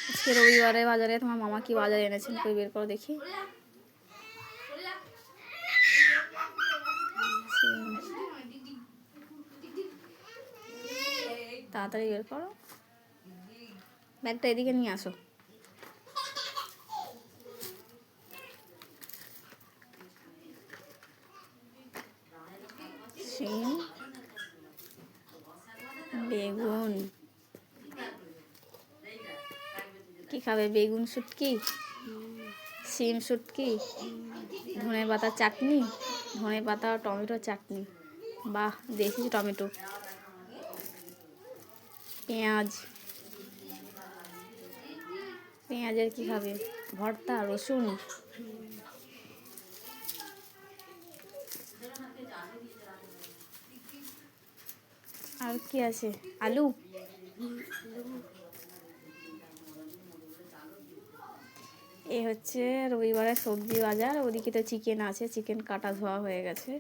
আজকে রবিবারে বাজারে তোমার মামা কি বাজার এনেছেন কই বের করো দেখি। তাড়াতাড়ি বের করো, ব্যাগটা এদিকে নিয়ে আসো। শিম, বেগুন, কি খাবে? বেগুন শুটকি, শিম শুটকি, ধনে পাতা চাটনি, ধনে পাতা টমেটো চাটনি, বাহ দেশি টমেটো, পেঁয়াজ, পেঁয়াজের কি খাবে? ভর্তা, রসুন, আর কি আছে? আলু। এ হচ্ছে রবিবারের সবজি বাজার। ওদিকে তো চিকেন আছে, চিকেন কাটা ধোয়া হয়ে গেছে।